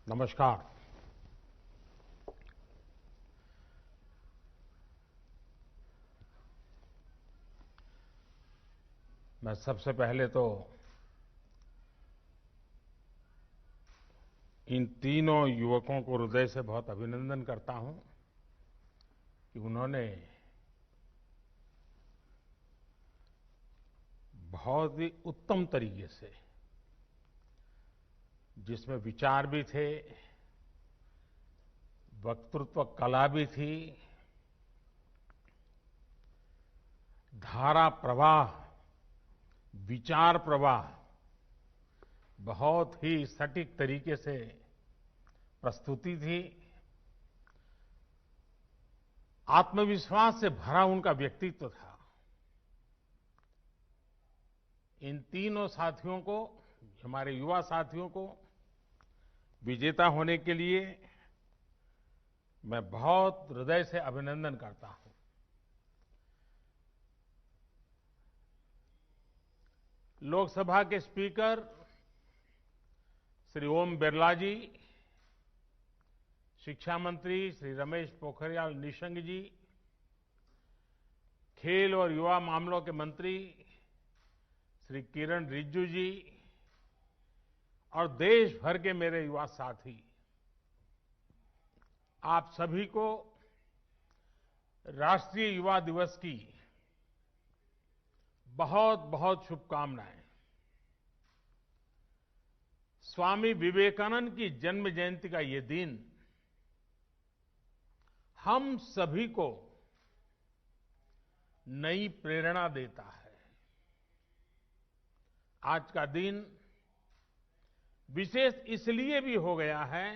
नमस्कार। मैं सबसे पहले तो इन तीनों युवकों को हृदय से बहुत अभिनंदन करता हूं कि उन्होंने बहुत ही उत्तम तरीके से, जिसमें विचार भी थे, वक्तृत्व कला भी थी, धारा प्रवाह, विचार प्रवाह बहुत ही सटीक तरीके से प्रस्तुति थी। आत्मविश्वास से भरा उनका व्यक्तित्व था। इन तीनों साथियों को, हमारे युवा साथियों को विजेता होने के लिए मैं बहुत हृदय से अभिनंदन करता हूं। लोकसभा के स्पीकर श्री ओम बिरला जी, शिक्षा मंत्री श्री रमेश पोखरियाल निशंक जी, खेल और युवा मामलों के मंत्री श्री किरण रिजिजू जी और देश भर के मेरे युवा साथी, आप सभी को राष्ट्रीय युवा दिवस की बहुत बहुत शुभकामनाएं। स्वामी विवेकानंद की जन्म जयंती का ये दिन हम सभी को नई प्रेरणा देता है। आज का दिन विशेष इसलिए भी हो गया है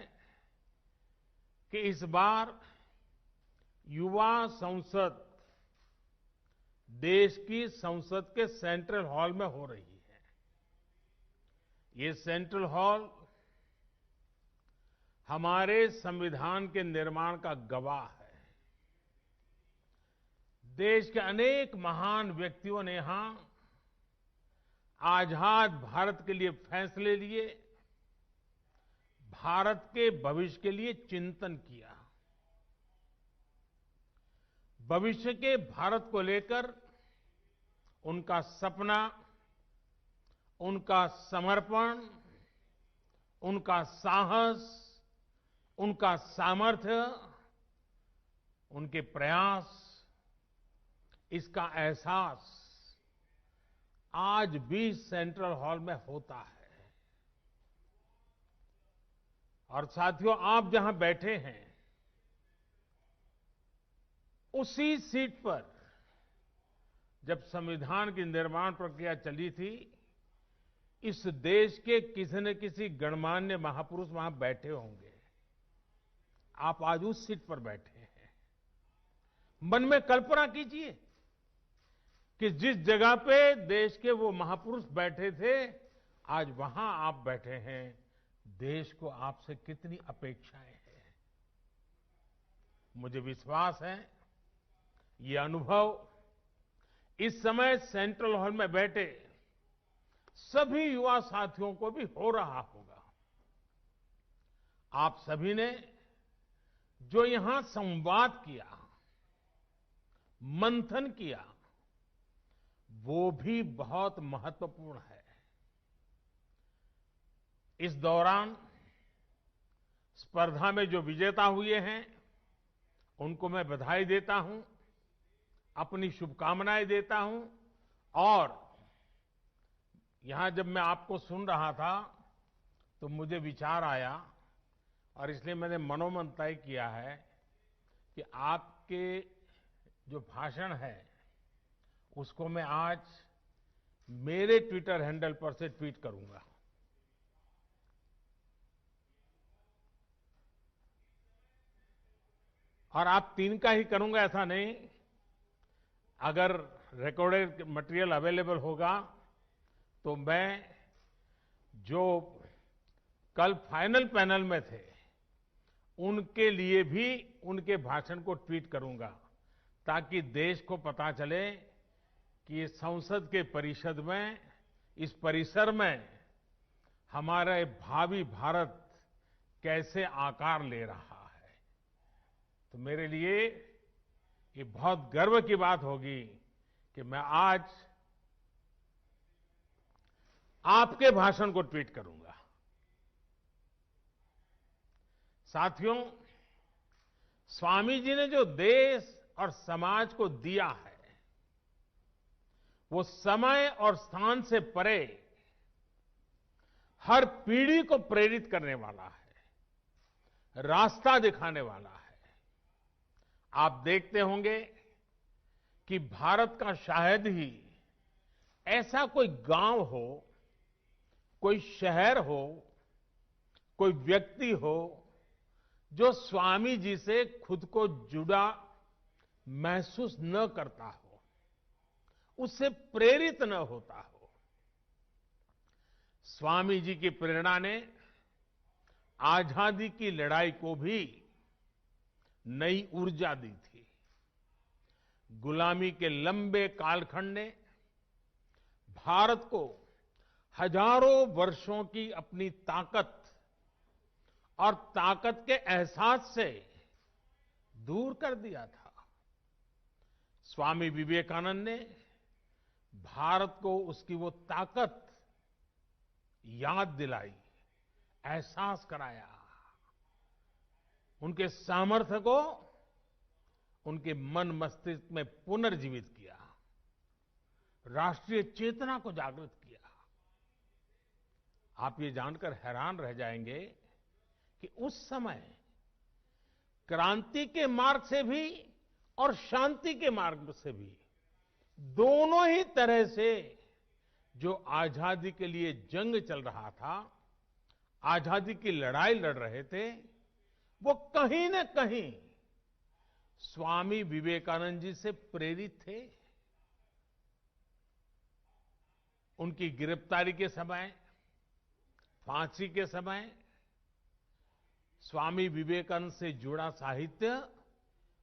कि इस बार युवा संसद देश की संसद के सेंट्रल हॉल में हो रही है। ये सेंट्रल हॉल हमारे संविधान के निर्माण का गवाह है। देश के अनेक महान व्यक्तियों ने यहां आजाद भारत के लिए फैसले लिए, भारत के भविष्य के लिए चिंतन किया। भविष्य के भारत को लेकर उनका सपना, उनका समर्पण, उनका साहस, उनका सामर्थ्य, उनके प्रयास, इसका एहसास आज भी सेंट्रल हॉल में होता है। और साथियों, आप जहां बैठे हैं उसी सीट पर जब संविधान की निर्माण प्रक्रिया चली थी, इस देश के किसी न किसी गणमान्य महापुरुष वहां बैठे होंगे। आप आज उस सीट पर बैठे हैं। मन में कल्पना कीजिए कि जिस जगह पे देश के वो महापुरुष बैठे थे, आज वहां आप बैठे हैं। देश को आपसे कितनी अपेक्षाएं हैं। मुझे विश्वास है ये अनुभव इस समय सेंट्रल हॉल में बैठे सभी युवा साथियों को भी हो रहा होगा। आप सभी ने जो यहां संवाद किया, मंथन किया, वो भी बहुत महत्वपूर्ण है। इस दौरान स्पर्धा में जो विजेता हुए हैं उनको मैं बधाई देता हूं, अपनी शुभकामनाएं देता हूं। और यहां जब मैं आपको सुन रहा था तो मुझे विचार आया और इसलिए मैंने मनोमन तय किया है कि आपके जो भाषण है उसको मैं आज मेरे ट्विटर हैंडल पर से ट्वीट करूंगा। और आप तीन का ही करूंगा ऐसा नहीं, अगर रिकॉर्डेड मटेरियल अवेलेबल होगा तो मैं जो कल फाइनल पैनल में थे उनके लिए भी उनके भाषण को ट्वीट करूंगा, ताकि देश को पता चले कि संसद के परिषद में, इस परिसर में हमारे भावी भारत कैसे आकार ले रहा है। तो मेरे लिए ये बहुत गर्व की बात होगी कि मैं आज आपके भाषण को ट्वीट करूंगा। साथियों, स्वामी जी ने जो देश और समाज को दिया है, वो समय और स्थान से परे हर पीढ़ी को प्रेरित करने वाला है, रास्ता दिखाने वाला है। आप देखते होंगे कि भारत का शायद ही ऐसा कोई गांव हो, कोई शहर हो, कोई व्यक्ति हो जो स्वामी जी से खुद को जुड़ा महसूस न करता हो, उससे प्रेरित न होता हो। स्वामी जी की प्रेरणा ने आजादी की लड़ाई को भी नई ऊर्जा दी थी। गुलामी के लंबे कालखंड ने भारत को हजारों वर्षों की अपनी ताकत और ताकत के एहसास से दूर कर दिया था। स्वामी विवेकानंद ने भारत को उसकी वो ताकत याद दिलाई, एहसास कराया, उनके सामर्थ्य को उनके मन मस्तिष्क में पुनर्जीवित किया, राष्ट्रीय चेतना को जागृत किया। आप ये जानकर हैरान रह जाएंगे कि उस समय क्रांति के मार्ग से भी और शांति के मार्ग से भी, दोनों ही तरह से जो आजादी के लिए जंग चल रहा था, आजादी की लड़ाई लड़ रहे थे, वो कहीं न कहीं स्वामी विवेकानंद जी से प्रेरित थे। उनकी गिरफ्तारी के समय, फांसी के समय स्वामी विवेकानंद से जुड़ा साहित्य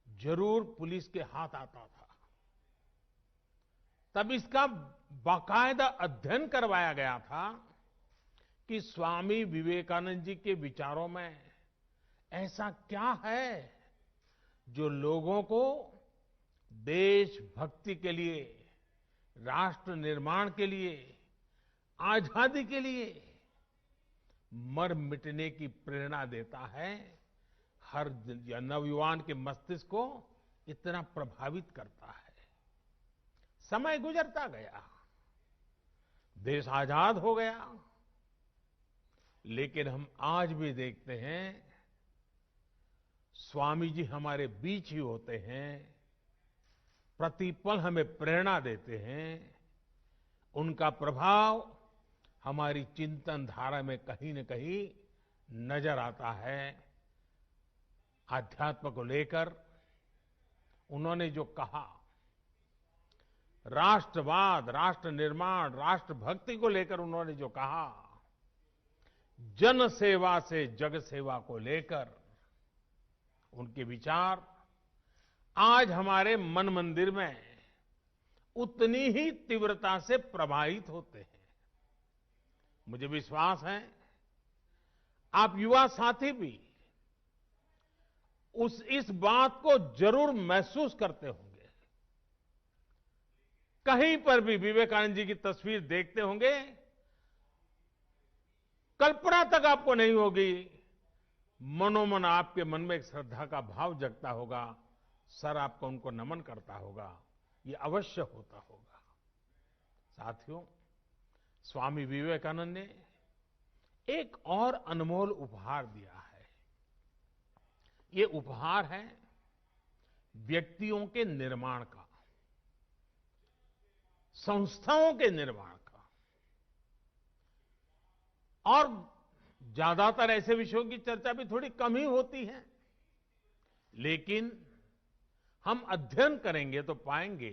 जरूर पुलिस के हाथ आता था। तब इसका बाकायदा अध्ययन करवाया गया था कि स्वामी विवेकानंद जी के विचारों में ऐसा क्या है जो लोगों को देशभक्ति के लिए, राष्ट्र निर्माण के लिए, आजादी के लिए मर मिटने की प्रेरणा देता है, हर नवयुवान के मस्तिष्क को इतना प्रभावित करता है। समय गुजरता गया, देश आजाद हो गया, लेकिन हम आज भी देखते हैं स्वामी जी हमारे बीच ही होते हैं, प्रतिपल हमें प्रेरणा देते हैं। उनका प्रभाव हमारी चिंतन धारा में कहीं न कहीं नजर आता है। आध्यात्म को लेकर उन्होंने जो कहा, राष्ट्रवाद, राष्ट्र निर्माण, राष्ट्रभक्ति को लेकर उन्होंने जो कहा, जन सेवा से जग सेवा को लेकर उनके विचार आज हमारे मन मंदिर में उतनी ही तीव्रता से प्रभावित होते हैं। मुझे विश्वास है आप युवा साथी भी इस बात को जरूर महसूस करते होंगे। कहीं पर भी विवेकानंद जी की तस्वीर देखते होंगे, कल्पना तक आपको नहीं होगी, मनोमन आपके मन में एक श्रद्धा का भाव जगता होगा, सर आपको उनको नमन करता होगा, ये अवश्य होता होगा। साथियों, स्वामी विवेकानंद ने एक और अनमोल उपहार दिया है। ये उपहार है व्यक्तियों के निर्माण का, संस्थाओं के निर्माण का। और ज्यादातर ऐसे विषयों की चर्चा भी थोड़ी कम ही होती है, लेकिन हम अध्ययन करेंगे तो पाएंगे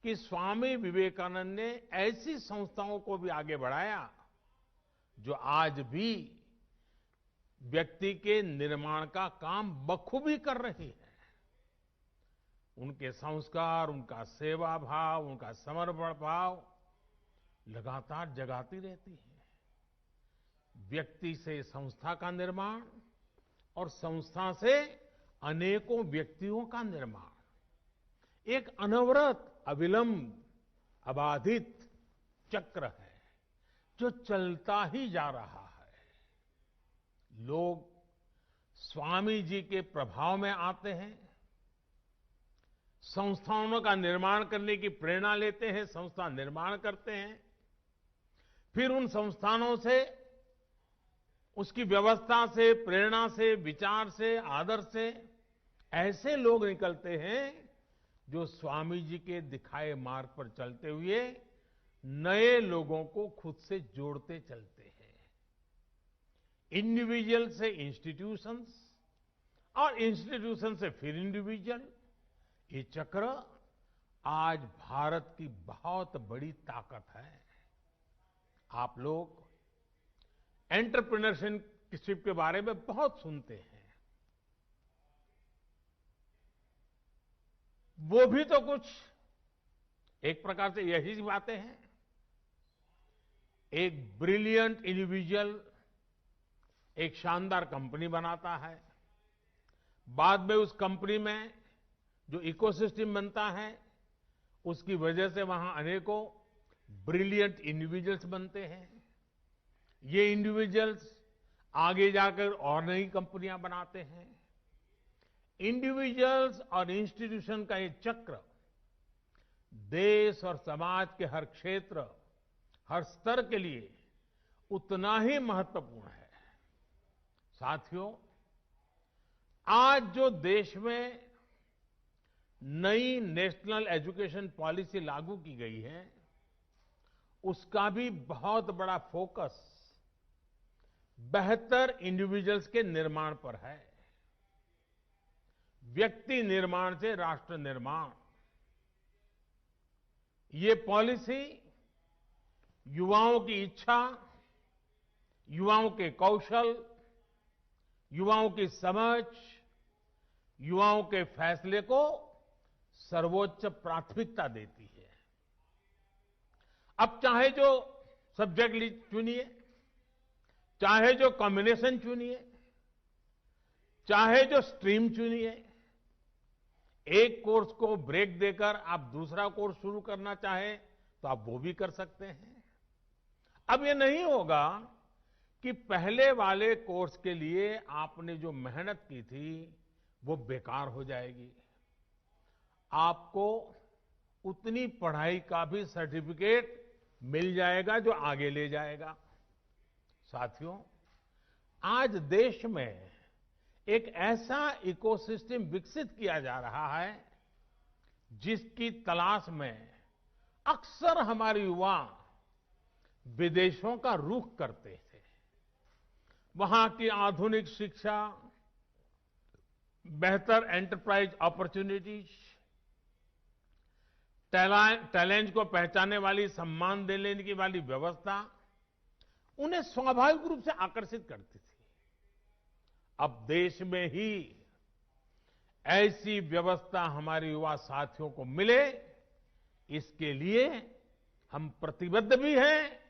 कि स्वामी विवेकानंद ने ऐसी संस्थाओं को भी आगे बढ़ाया जो आज भी व्यक्ति के निर्माण का काम बखूबी कर रही है। उनके संस्कार, उनका सेवा भाव, उनका समर्पण भाव लगातार जगाती रहती है। व्यक्ति से संस्था का निर्माण और संस्था से अनेकों व्यक्तियों का निर्माण एक अनवरत, अविलंब, अबाधित चक्र है जो चलता ही जा रहा है। लोग स्वामी जी के प्रभाव में आते हैं, संस्थाओं का निर्माण करने की प्रेरणा लेते हैं, संस्था निर्माण करते हैं, फिर उन संस्थानों से, उसकी व्यवस्था से, प्रेरणा से, विचार से, आदर्श से ऐसे लोग निकलते हैं जो स्वामी जी के दिखाए मार्ग पर चलते हुए नए लोगों को खुद से जोड़ते चलते हैं। इंडिविजुअल से इंस्टीट्यूशंस और इंस्टीट्यूशन से फिर इंडिविजुअल, ये चक्र आज भारत की बहुत बड़ी ताकत है। आप लोग एंटरप्रेन्योरशिप के बारे में बहुत सुनते हैं। वो भी तो कुछ एक प्रकार से यही बातें हैं। एक ब्रिलियंट इंडिविजुअल एक शानदार कंपनी बनाता है, बाद में उस कंपनी में जो इकोसिस्टम बनता है उसकी वजह से वहां अनेकों ब्रिलियंट इंडिविजुअल्स बनते हैं। ये इंडिविजुअल्स आगे जाकर और नई कंपनियां बनाते हैं। इंडिविजुअल्स और इंस्टीट्यूशन का ये चक्र देश और समाज के हर क्षेत्र, हर स्तर के लिए उतना ही महत्वपूर्ण है। साथियों, आज जो देश में नई नेशनल एजुकेशन पॉलिसी लागू की गई है, उसका भी बहुत बड़ा फोकस बेहतर इंडिविजुअल्स के निर्माण पर है। व्यक्ति निर्माण से राष्ट्र निर्माण, ये पॉलिसी युवाओं की इच्छा, युवाओं के कौशल, युवाओं की समझ, युवाओं के फैसले को सर्वोच्च प्राथमिकता देती है। अब चाहे जो सब्जेक्ट चुनिए, चाहे जो कॉम्बिनेशन चुनिए, चाहे जो स्ट्रीम चुनिए, एक कोर्स को ब्रेक देकर आप दूसरा कोर्स शुरू करना चाहें तो आप वो भी कर सकते हैं। अब ये नहीं होगा कि पहले वाले कोर्स के लिए आपने जो मेहनत की थी वो बेकार हो जाएगी। आपको उतनी पढ़ाई का भी सर्टिफिकेट मिल जाएगा जो आगे ले जाएगा। साथियों, आज देश में एक ऐसा इकोसिस्टम विकसित किया जा रहा है जिसकी तलाश में अक्सर हमारे युवा विदेशों का रुख करते थे। वहां की आधुनिक शिक्षा, बेहतर एंटरप्राइज अपॉर्चुनिटीज, टैलेंट को पहचानने वाली, सम्मान देने की वाली व्यवस्था उन्हें स्वाभाविक रूप से आकर्षित करती थी। अब देश में ही ऐसी व्यवस्था हमारे युवा साथियों को मिले, इसके लिए हम प्रतिबद्ध भी हैं,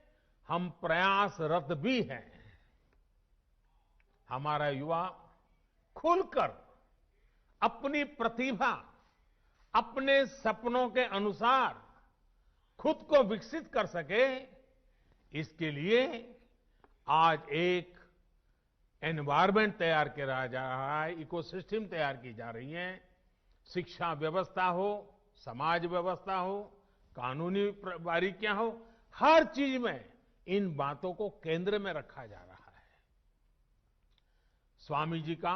हम प्रयासरत भी हैं। हमारा युवा खुलकर अपनी प्रतिभा, अपने सपनों के अनुसार खुद को विकसित कर सके, इसके लिए आज एक एनवायरमेंट तैयार किया जा रहा है, इकोसिस्टम तैयार की जा रही है। शिक्षा व्यवस्था हो, समाज व्यवस्था हो, कानूनी बारीकियां हो, हर चीज में इन बातों को केंद्र में रखा जा रहा है। स्वामी जी का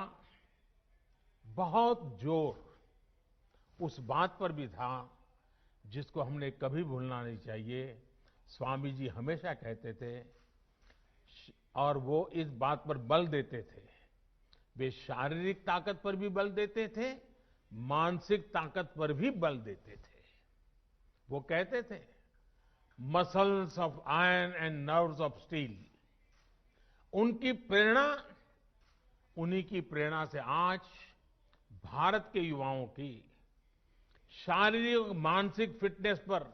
बहुत जोर उस बात पर भी था जिसको हमने कभी भूलना नहीं चाहिए। स्वामी जी हमेशा कहते थे और वो इस बात पर बल देते थे, वे शारीरिक ताकत पर भी बल देते थे, मानसिक ताकत पर भी बल देते थे। वो कहते थे, muscles of iron and nerves of steel. उनकी प्रेरणा, उन्हीं की प्रेरणा से आज भारत के युवाओं की शारीरिक मानसिक फिटनेस पर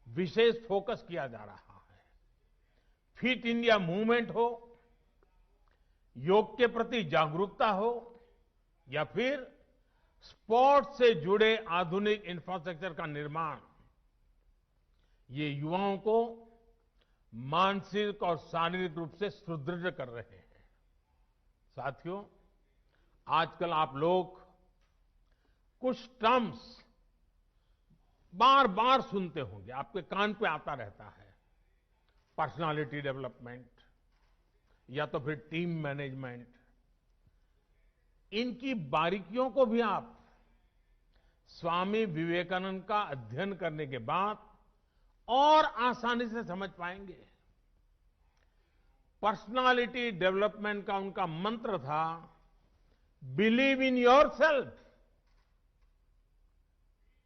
विशेष फोकस किया जा रहा है। फिट इंडिया मूवमेंट हो, योग के प्रति जागरूकता हो, या फिर स्पोर्ट्स से जुड़े आधुनिक इंफ्रास्ट्रक्चर का निर्माण, ये युवाओं को मानसिक और शारीरिक रूप से सुदृढ़ कर रहे हैं। साथियों, आजकल आप लोग कुछ टर्म्स बार बार सुनते होंगे, आपके कान पे आता रहता है। पर्सनालिटी डेवलपमेंट या तो फिर टीम मैनेजमेंट। इनकी बारीकियों को भी आप स्वामी विवेकानंद का अध्ययन करने के बाद और आसानी से समझ पाएंगे। पर्सनालिटी डेवलपमेंट का उनका मंत्र था, बिलीव इन योरसेल्फ।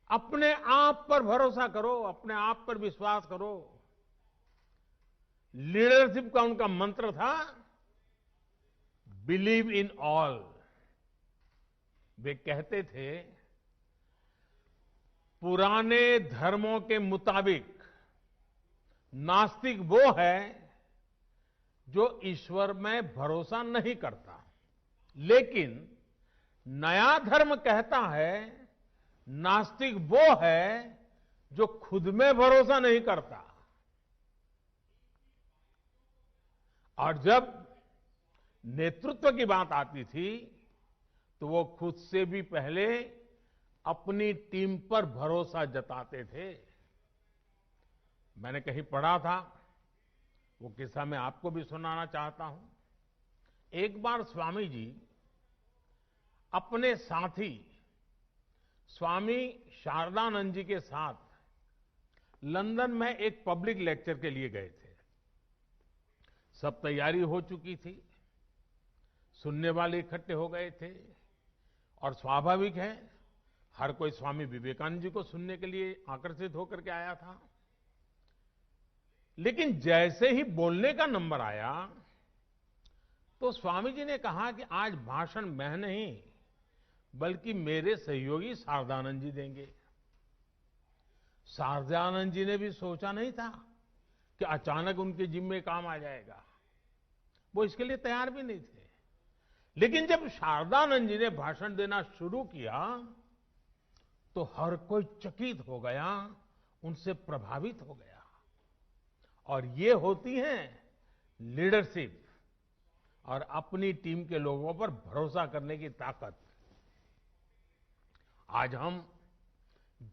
अपने आप पर भरोसा करो, अपने आप पर विश्वास करो। लीडरशिप का उनका मंत्र था, बिलीव इन ऑल। वे कहते थे, पुराने धर्मों के मुताबिक नास्तिक वो है जो ईश्वर में भरोसा नहीं करता, लेकिन नया धर्म कहता है नास्तिक वो है जो खुद में भरोसा नहीं करता। और जब नेतृत्व की बात आती थी तो वो खुद से भी पहले अपनी टीम पर भरोसा जताते थे। मैंने कहीं पढ़ा था, वो किस्सा मैं आपको भी सुनाना चाहता हूं। एक बार स्वामी जी अपने साथी स्वामी शारदानंद जी के साथ लंदन में एक पब्लिक लेक्चर के लिए गए थे। सब तैयारी हो चुकी थी, सुनने वाले इकट्ठे हो गए थे, और स्वाभाविक है हर कोई स्वामी विवेकानंद जी को सुनने के लिए आकर्षित होकर के आया था। लेकिन जैसे ही बोलने का नंबर आया तो स्वामी जी ने कहा कि आज भाषण मैं नहीं बल्कि मेरे सहयोगी शारदानंद जी देंगे। शारदानंद जी ने भी सोचा नहीं था कि अचानक उनके जिम्मे काम आ जाएगा। वो इसके लिए तैयार भी नहीं थे। लेकिन जब शारदानंद जी ने भाषण देना शुरू किया तो हर कोई चकित हो गया, उनसे प्रभावित हो गया। और ये होती है लीडरशिप और अपनी टीम के लोगों पर भरोसा करने की ताकत। आज हम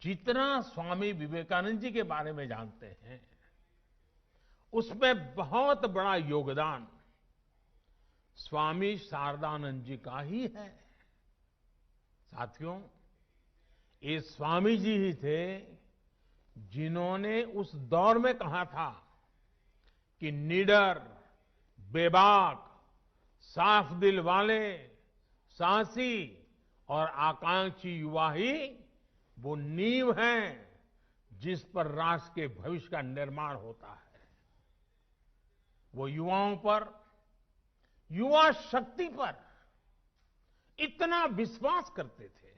जितना स्वामी विवेकानंद जी के बारे में जानते हैं, उसमें बहुत बड़ा योगदान स्वामी शारदानंद जी का ही है। साथियों, ये स्वामी जी ही थे जिन्होंने उस दौर में कहा था कि निडर, बेबाक, साफ दिल वाले, साहसी और आकांक्षी युवा ही वो नींव हैं जिस पर राष्ट्र के भविष्य का निर्माण होता है। वो युवाओं पर, युवा शक्ति पर इतना विश्वास करते थे।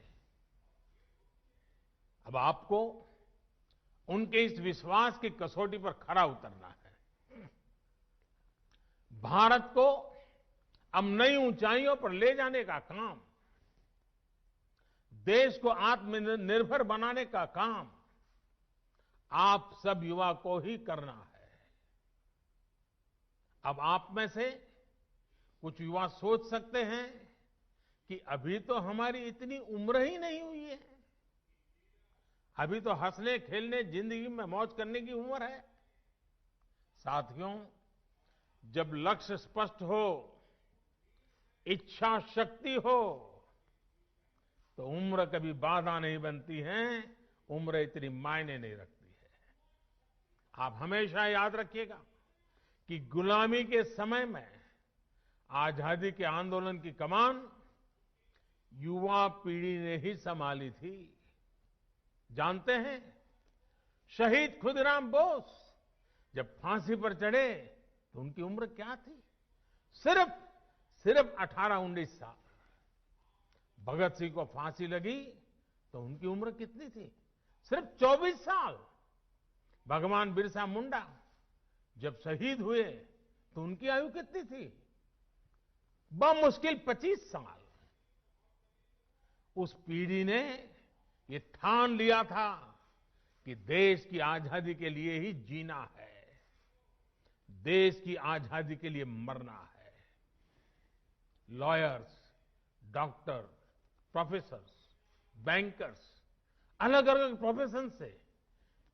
अब आपको उनके इस विश्वास की कसौटी पर खरा उतरना है। भारत को अब नई ऊंचाइयों पर ले जाने का काम, देश को आत्मनिर्भर बनाने का काम आप सब युवा को ही करना है। अब आप में से कुछ युवा सोच सकते हैं कि अभी तो हमारी इतनी उम्र ही नहीं हुई है, अभी तो हंसने खेलने जिंदगी में मौज करने की उम्र है। साथियों, जब लक्ष्य स्पष्ट हो, इच्छा शक्ति हो, तो उम्र कभी बाधा नहीं बनती है, उम्र इतनी मायने नहीं रखती है। आप हमेशा याद रखिएगा कि गुलामी के समय में आजादी के आंदोलन की कमान युवा पीढ़ी ने ही संभाली थी। जानते हैं, शहीद खुदीराम बोस जब फांसी पर चढ़े तो उनकी उम्र क्या थी? सिर्फ 18-19 साल। भगत सिंह को फांसी लगी तो उनकी उम्र कितनी थी? सिर्फ 24 साल। भगवान बिरसा मुंडा जब शहीद हुए तो उनकी आयु कितनी थी? बमुश्किल 25 साल। उस पीढ़ी ने ये ठान लिया था कि देश की आजादी के लिए ही जीना है, देश की आजादी के लिए मरना है। लॉयर्स, डॉक्टर, प्रोफेसर्स, बैंकर्स, अलग अलग प्रोफेशन से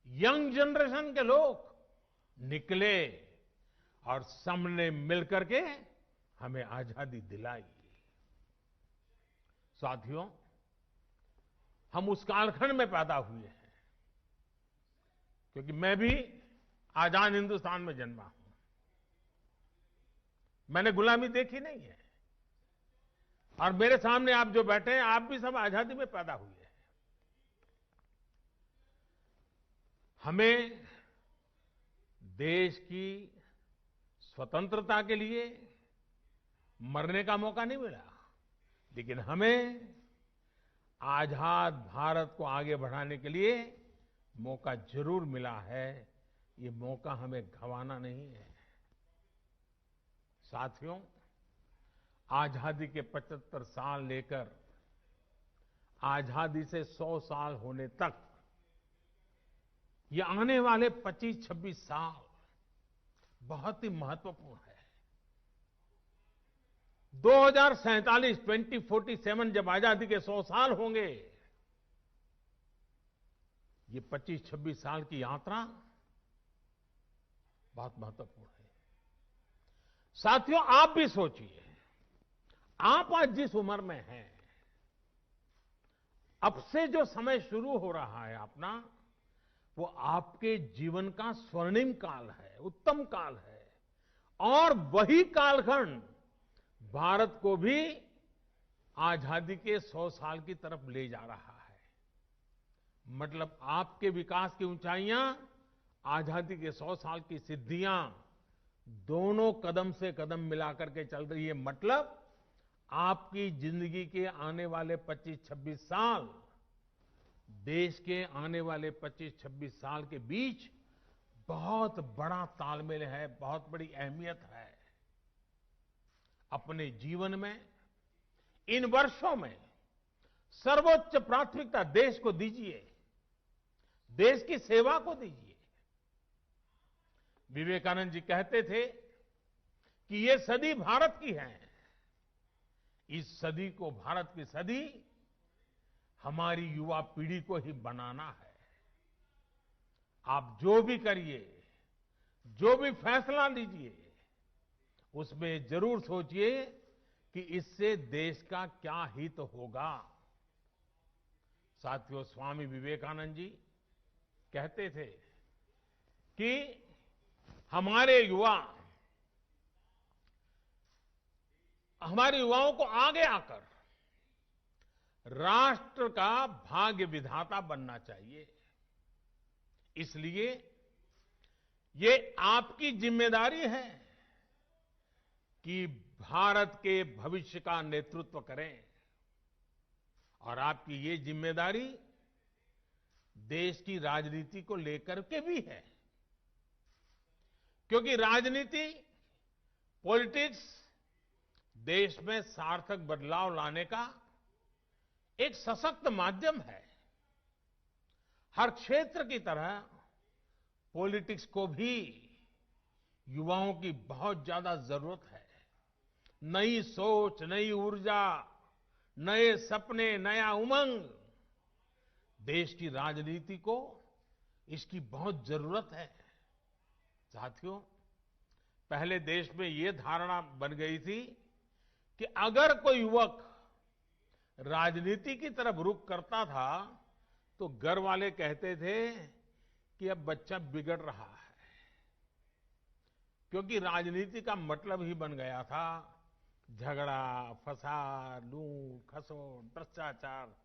यंग जनरेशन के लोग निकले और सबने मिलकर के हमें आजादी दिलाई। साथियों, हम उस कालखंड में पैदा हुए हैं, क्योंकि मैं भी आजाद हिंदुस्तान में जन्मा हूं। मैंने गुलामी देखी नहीं है, और मेरे सामने आप जो बैठे हैं, आप भी सब आजादी में पैदा हुए हैं। हमें देश की स्वतंत्रता के लिए मरने का मौका नहीं मिला, लेकिन हमें आजाद भारत को आगे बढ़ाने के लिए मौका जरूर मिला है। ये मौका हमें गंवाना नहीं है। साथियों, आजादी के 75 साल लेकर आजादी से 100 साल होने तक, ये आने वाले 25-26 साल बहुत ही महत्वपूर्ण है। 2047 जब आजादी के 100 साल होंगे, ये 25-26 साल की यात्रा बहुत महत्वपूर्ण है। साथियों, आप भी सोचिए, आप आज जिस उम्र में हैं, अब से जो समय शुरू हो रहा है अपना, वो आपके जीवन का स्वर्णिम काल है, उत्तम काल है। और वही कालखंड भारत को भी आजादी के 100 साल की तरफ ले जा रहा है। मतलब आपके विकास की ऊंचाइयां, आजादी के 100 साल की सिद्धियां, दोनों कदम से कदम मिलाकर के चल रही है। मतलब आपकी जिंदगी के आने वाले 25-26 साल, देश के आने वाले 25-26 साल के बीच बहुत बड़ा तालमेल है, बहुत बड़ी अहमियत है। अपने जीवन में इन वर्षों में सर्वोच्च प्राथमिकता देश को दीजिए, देश की सेवा को दीजिए। विवेकानंद जी कहते थे कि ये सदी भारत की है, इस सदी को, भारत की सदी, हमारी युवा पीढ़ी को ही बनाना है। आप जो भी करिए, जो भी फैसला लीजिए, उसमें जरूर सोचिए कि इससे देश का क्या हित होगा। साथियों, स्वामी विवेकानंद जी कहते थे कि हमारे युवाओं को आगे आकर राष्ट्र का भाग्य विधाता बनना चाहिए। इसलिए ये आपकी जिम्मेदारी है कि भारत के भविष्य का नेतृत्व करें। और आपकी ये जिम्मेदारी देश की राजनीति को लेकर के भी है, क्योंकि राजनीति, पॉलिटिक्स देश में सार्थक बदलाव लाने का एक सशक्त माध्यम है। हर क्षेत्र की तरह पॉलिटिक्स को भी युवाओं की बहुत ज्यादा जरूरत है। नई सोच, नई ऊर्जा, नए सपने, नया उमंग, देश की राजनीति को इसकी बहुत जरूरत है। साथियों, पहले देश में ये धारणा बन गई थी कि अगर कोई युवक राजनीति की तरफ रुख करता था तो घर वाले कहते थे कि अब बच्चा बिगड़ रहा है, क्योंकि राजनीति का मतलब ही बन गया था झगड़ा, फसाद, लूट, खसोट, भ्रष्टाचार,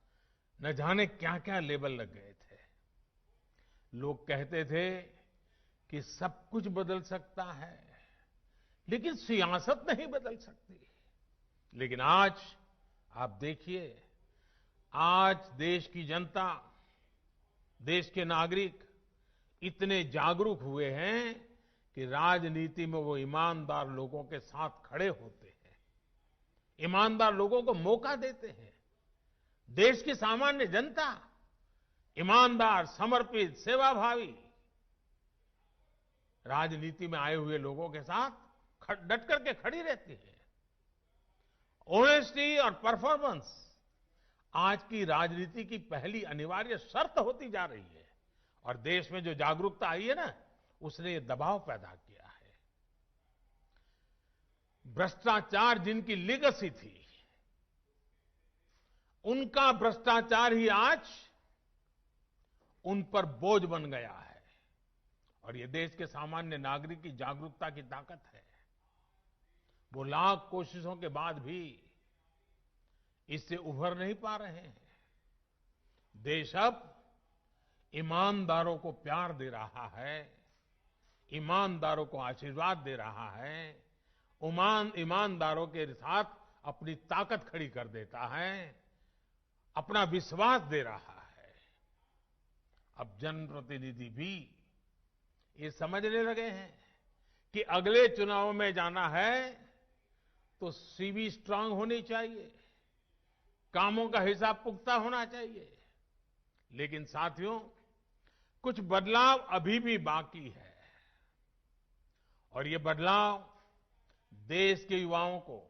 न जाने क्या क्या लेबल लग गए थे। लोग कहते थे कि सब कुछ बदल सकता है, लेकिन सियासत नहीं बदल सकती। लेकिन आज आप देखिए, आज देश की जनता, देश के नागरिक इतने जागरूक हुए हैं कि राजनीति में वो ईमानदार लोगों के साथ खड़े होते हैं, ईमानदार लोगों को मौका देते हैं। देश की सामान्य जनता ईमानदार, समर्पित, सेवाभावी राजनीति में आए हुए लोगों के साथ डट करके खड़ी रहती है। ऑनेस्टी और परफॉर्मेंस आज की राजनीति की पहली अनिवार्य शर्त होती जा रही है और देश में जो जागरूकता आई है ना, उसने ये दबाव पैदा किया है। भ्रष्टाचार जिनकी लीगेसी थी, उनका भ्रष्टाचार ही आज उन पर बोझ बन गया है और ये देश के सामान्य नागरिक की जागरूकता की ताकत है। वो लाख कोशिशों के बाद भी इससे उभर नहीं पा रहे हैं। देश अब ईमानदारों को प्यार दे रहा है, ईमानदारों को आशीर्वाद दे रहा है, ईमानदारों के साथ अपनी ताकत खड़ी कर देता है, अपना विश्वास दे रहा है। अब जनप्रतिनिधि भी ये समझने लगे हैं कि अगले चुनाव में जाना है तो सीवी स्ट्रांग होनी चाहिए, कामों का हिसाब पुख्ता होना चाहिए। लेकिन साथियों, कुछ बदलाव अभी भी बाकी है और ये बदलाव देश के युवाओं को,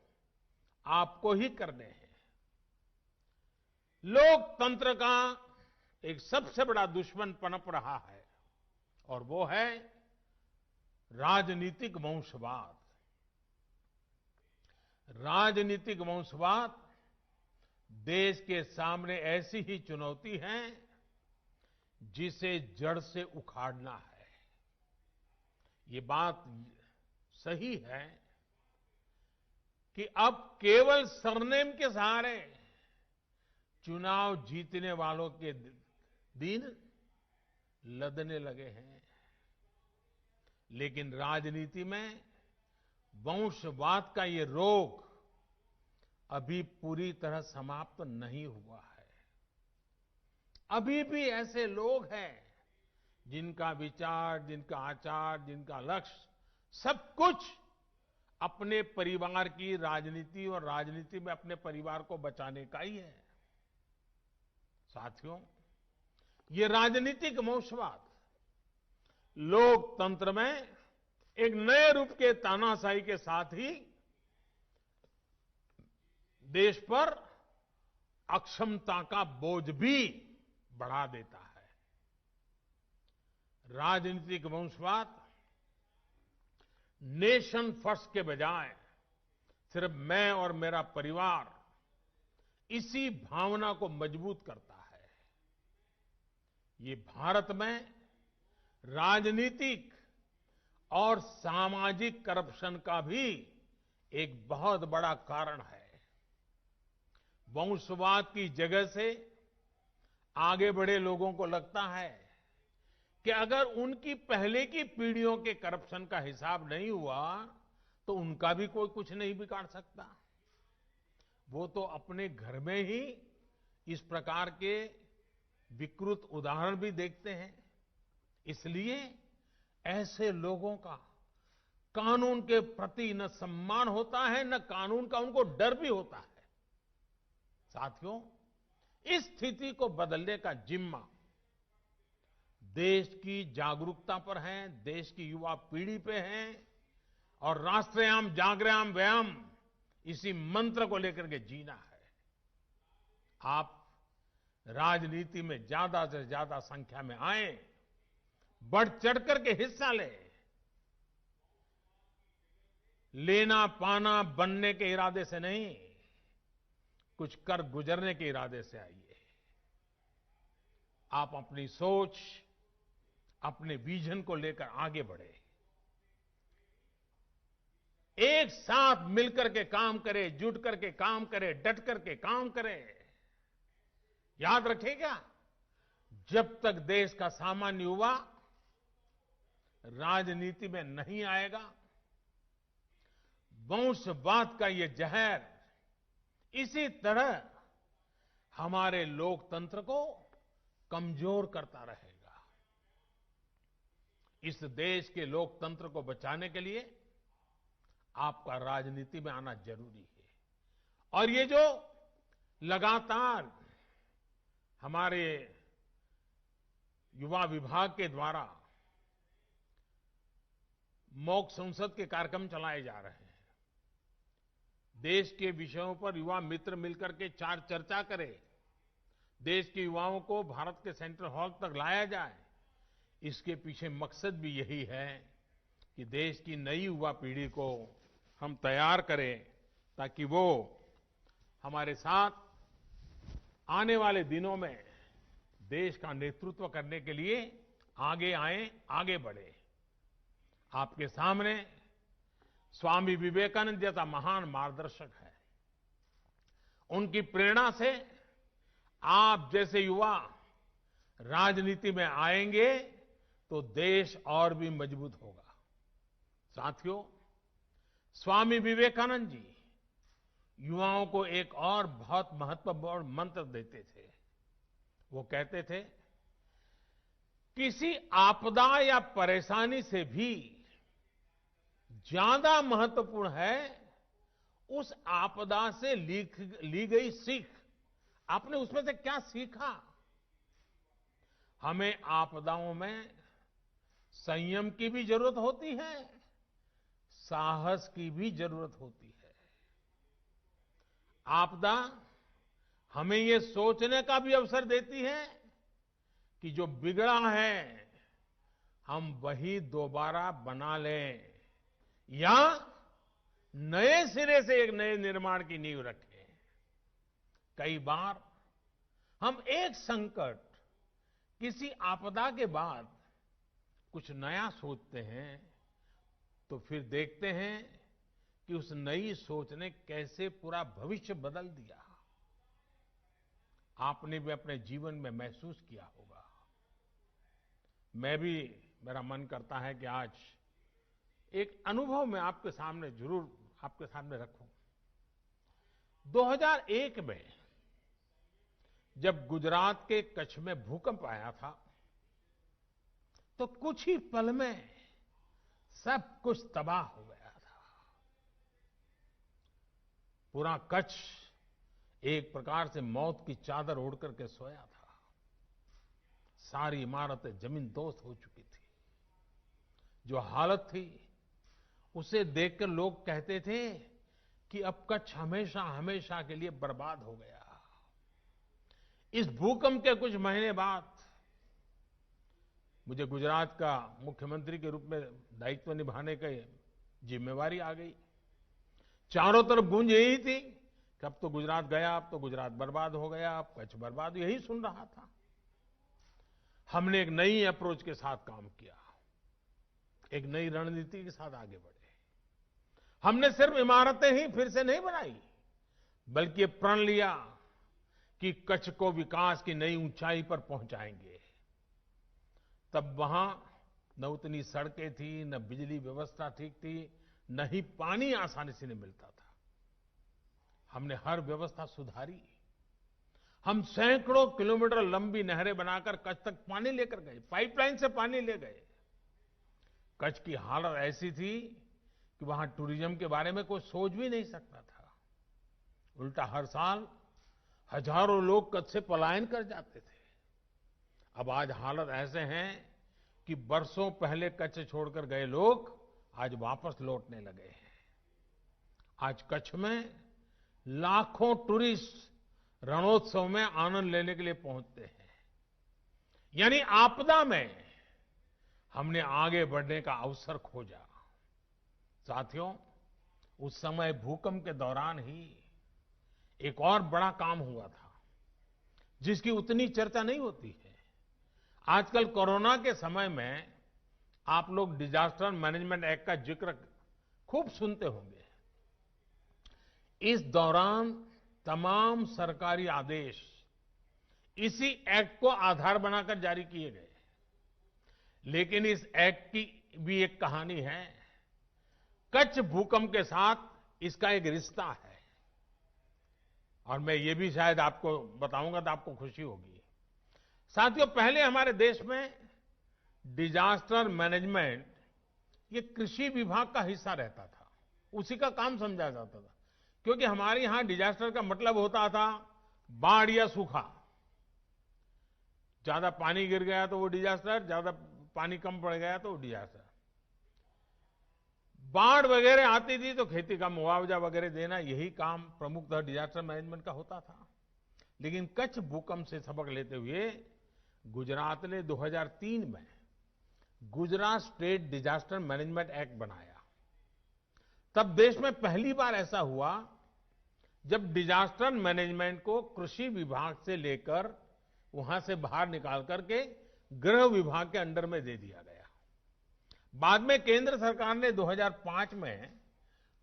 आपको ही करने हैं। लोकतंत्र का एक सबसे बड़ा दुश्मन पनप रहा है और वो है राजनीतिक वंशवाद। राजनीतिक वंशवाद देश के सामने ऐसी ही चुनौती है जिसे जड़ से उखाड़ना है। ये बात सही है कि अब केवल सरनेम के सहारे चुनाव जीतने वालों के दिन लदने लगे हैं, लेकिन राजनीति में वंशवाद का ये रोग अभी पूरी तरह समाप्त नहीं हुआ है। अभी भी ऐसे लोग हैं जिनका विचार, जिनका आचार, जिनका लक्ष्य सब कुछ अपने परिवार की राजनीति और राजनीति में अपने परिवार को बचाने का ही है। साथियों, ये राजनीतिक वंशवाद लोकतंत्र में एक नए रूप के तानाशाही के साथ ही देश पर अक्षमता का बोझ भी बढ़ा देता है। राजनीतिक वंशवाद नेशन फर्स्ट के बजाय सिर्फ मैं और मेरा परिवार, इसी भावना को मजबूत करता है। ये भारत में राजनीतिक और सामाजिक करप्शन का भी एक बहुत बड़ा कारण है। वंशवाद की जगह से आगे बढ़े लोगों को लगता है कि अगर उनकी पहले की पीढ़ियों के करप्शन का हिसाब नहीं हुआ तो उनका भी कोई कुछ नहीं बिगाड़ सकता। वो तो अपने घर में ही इस प्रकार के विकृत उदाहरण भी देखते हैं। इसलिए ऐसे लोगों का कानून के प्रति न सम्मान होता है, न कानून का उनको डर भी होता है। साथियों, इस स्थिति को बदलने का जिम्मा देश की जागरूकता पर है, देश की युवा पीढ़ी पे है और राष्ट्रयाम जागृयाम व्यायाम, इसी मंत्र को लेकर के जीना है। आप राजनीति में ज्यादा से ज्यादा संख्या में आए, बढ़ चढ़ करके हिस्सा लेना पाना बनने के इरादे से नहीं, कुछ कर गुजरने के इरादे से आइए। आप अपनी सोच, अपने विजन को लेकर आगे बढ़े, एक साथ मिलकर के काम करें, जुट करके काम करें, डट करके काम करें। याद रखिएगा, जब तक देश का सामान्य युवा राजनीति में नहीं आएगा, वंशवाद का ये जहर इसी तरह हमारे लोकतंत्र को कमजोर करता रहेगा। इस देश के लोकतंत्र को बचाने के लिए आपका राजनीति में आना जरूरी है। और ये जो लगातार हमारे युवा विभाग के द्वारा मॉक संसद के कार्यक्रम चलाए जा रहे हैं, देश के विषयों पर युवा मित्र मिलकर के चर्चा करें, देश के युवाओं को भारत के सेंट्रल हॉल तक लाया जाए, इसके पीछे मकसद भी यही है कि देश की नई युवा पीढ़ी को हम तैयार करें ताकि वो हमारे साथ आने वाले दिनों में देश का नेतृत्व करने के लिए आगे आए, आगे बढ़े। आपके सामने स्वामी विवेकानंद जैसा महान मार्गदर्शक है। उनकी प्रेरणा से आप जैसे युवा राजनीति में आएंगे तो देश और भी मजबूत होगा। साथियों, स्वामी विवेकानंद जी युवाओं को एक और बहुत महत्वपूर्ण मंत्र देते थे। वो कहते थे, किसी आपदा या परेशानी से भी ज्यादा महत्वपूर्ण है उस आपदा से ली गई सीख। आपने उसमें से क्या सीखा? हमें आपदाओं में संयम की भी जरूरत होती है, साहस की भी जरूरत होती है। आपदा हमें ये सोचने का भी अवसर देती है कि जो बिगड़ा है हम वही दोबारा बना लें या नए सिरे से एक नए निर्माण की नींव रखें। कई बार हम एक संकट, किसी आपदा के बाद कुछ नया सोचते हैं तो फिर देखते हैं कि उस नई सोच ने कैसे पूरा भविष्य बदल दिया। आपने भी अपने जीवन में महसूस किया होगा। मेरा मन करता है कि आज एक अनुभव मैं आपके सामने जरूर आपके सामने रखूं। 2001 में जब गुजरात के कच्छ में भूकंप आया था तो कुछ ही पल में सब कुछ तबाह हो गया था। पूरा कच्छ एक प्रकार से मौत की चादर ओढ़ करके सोया था। सारी इमारतें जमींदोज हो चुकी थी। जो हालत थी उसे देखकर लोग कहते थे कि अब कच्छ हमेशा हमेशा के लिए बर्बाद हो गया। इस भूकंप के कुछ महीने बाद मुझे गुजरात का मुख्यमंत्री के रूप में दायित्व निभाने की जिम्मेवारी आ गई। चारों तरफ गूंज यही थी कि अब तो गुजरात गया, अब तो गुजरात बर्बाद हो गया, अब कच्छ बर्बाद, यही सुन रहा था। हमने एक नई अप्रोच के साथ काम किया, एक नई रणनीति के साथ आगे बढ़े। हमने सिर्फ इमारतें ही फिर से नहीं बनाई, बल्कि प्रण लिया कि कच्छ को विकास की नई ऊंचाई पर पहुंचाएंगे। तब वहां न उतनी सड़कें थी, न बिजली व्यवस्था ठीक थी, न ही पानी आसानी से नहीं मिलता था। हमने हर व्यवस्था सुधारी। हम सैकड़ों किलोमीटर लंबी नहरें बनाकर कच्छ तक पानी लेकर गए, पाइपलाइन से पानी ले गए। कच्छ की हालत ऐसी थी कि वहां टूरिज्म के बारे में कोई सोच भी नहीं सकता था। उल्टा हर साल हजारों लोग कच्छ से पलायन कर जाते थे। अब आज हालत ऐसे हैं कि बरसों पहले कच्छ छोड़कर गए लोग आज वापस लौटने लगे हैं। आज कच्छ में लाखों टूरिस्ट रणोत्सव में आनंद लेने के लिए पहुंचते हैं। यानी आपदा में हमने आगे बढ़ने का अवसर खोजा। साथियों, उस समय भूकंप के दौरान ही एक और बड़ा काम हुआ था जिसकी उतनी चर्चा नहीं होती है। आजकल कोरोना के समय में आप लोग डिजास्टर मैनेजमेंट एक्ट का जिक्र खूब सुनते होंगे। इस दौरान तमाम सरकारी आदेश इसी एक्ट को आधार बनाकर जारी किए गए। लेकिन इस एक्ट की भी एक कहानी है। कच्छ भूकंप के साथ इसका एक रिश्ता है और मैं ये भी शायद आपको बताऊंगा तो आपको खुशी होगी। साथियों, पहले हमारे देश में डिजास्टर मैनेजमेंट ये कृषि विभाग का हिस्सा रहता था, उसी का काम समझा जाता था। क्योंकि हमारे यहां डिजास्टर का मतलब होता था बाढ़ या सूखा। ज्यादा पानी गिर गया तो वो डिजास्टर, ज्यादा पानी कम पड़ गया तो वो डिजास्टर। बाढ़ वगैरह आती थी तो खेती का मुआवजा वगैरह देना, यही काम प्रमुखतः डिजास्टर मैनेजमेंट का होता था। लेकिन कच्छ भूकंप से सबक लेते हुए गुजरात ने 2003 में Gujarat state disaster management act बनाया। तब देश में पहली बार ऐसा हुआ जब डिजास्टर मैनेजमेंट को कृषि विभाग से लेकर वहां से बाहर निकाल करके गृह विभाग के अंडर में दे दिया गया। बाद में केंद्र सरकार ने 2005 में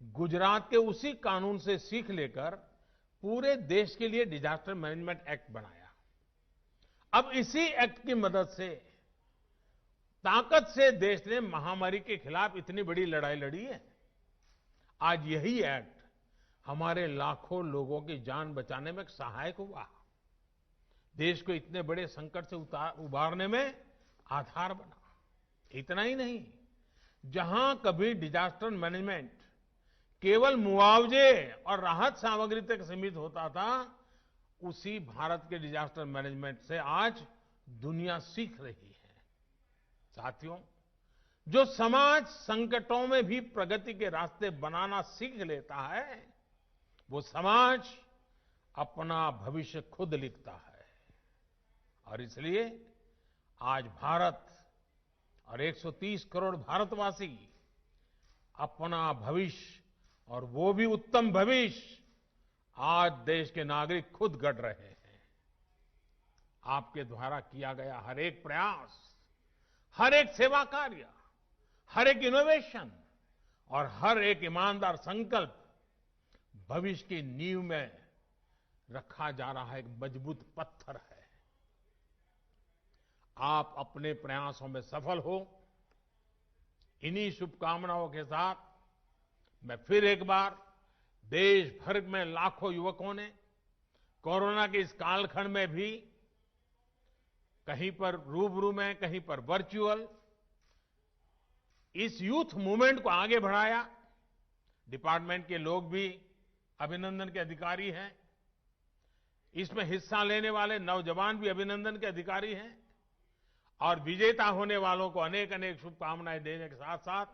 गुजरात के उसी कानून से सीख लेकर पूरे देश के लिए डिजास्टर मैनेजमेंट एक्ट बनाया। अब इसी एक्ट की मदद से ताकत से देश ने महामारी के खिलाफ इतनी बड़ी लड़ाई लड़ी है। आज यही एक्ट हमारे लाखों लोगों की जान बचाने में सहायक हुआ, देश को इतने बड़े संकट से उबारने में आधार बना। इतना ही नहीं, जहां कभी डिजास्टर मैनेजमेंट केवल मुआवजे और राहत सामग्री तक सीमित होता था, उसी भारत के डिजास्टर मैनेजमेंट से आज दुनिया सीख रही है। साथियों, जो समाज संकटों में भी प्रगति के रास्ते बनाना सीख लेता है, वो समाज अपना भविष्य खुद लिखता है। और इसलिए आज भारत और 130 करोड़ भारतवासी अपना भविष्य, और वो भी उत्तम भविष्य, आज देश के नागरिक खुद गढ़ रहे हैं। आपके द्वारा किया गया हर एक प्रयास, हर एक सेवा कार्य, हर एक इनोवेशन और हर एक ईमानदार संकल्प भविष्य की नींव में रखा जा रहा एक मजबूत पत्थर है। आप अपने प्रयासों में सफल हो, इन्हीं शुभकामनाओं के साथ मैं फिर एक बार देश भर में लाखों युवकों ने कोरोना के इस कालखंड में भी कहीं पर रूबरू में, कहीं पर वर्चुअल, इस यूथ मूवमेंट को आगे बढ़ाया। डिपार्टमेंट के लोग भी अभिनंदन के अधिकारी हैं, इसमें हिस्सा लेने वाले नौजवान भी अभिनंदन के अधिकारी हैं, और विजेता होने वालों को अनेक अनेक शुभकामनाएं देने के साथ साथ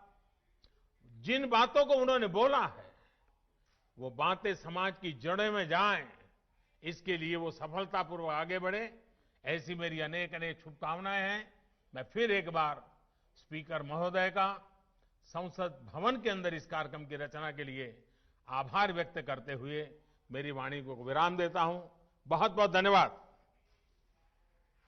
जिन बातों को उन्होंने बोला है, वो बातें समाज की जड़ों में जाएं, इसके लिए वो सफलतापूर्वक आगे बढ़े, ऐसी मेरी अनेक अनेक शुभकामनाएं हैं। मैं फिर एक बार स्पीकर महोदय का संसद भवन के अंदर इस कार्यक्रम की रचना के लिए आभार व्यक्त करते हुए मेरी वाणी को विराम देता हूं। बहुत बहुत धन्यवाद।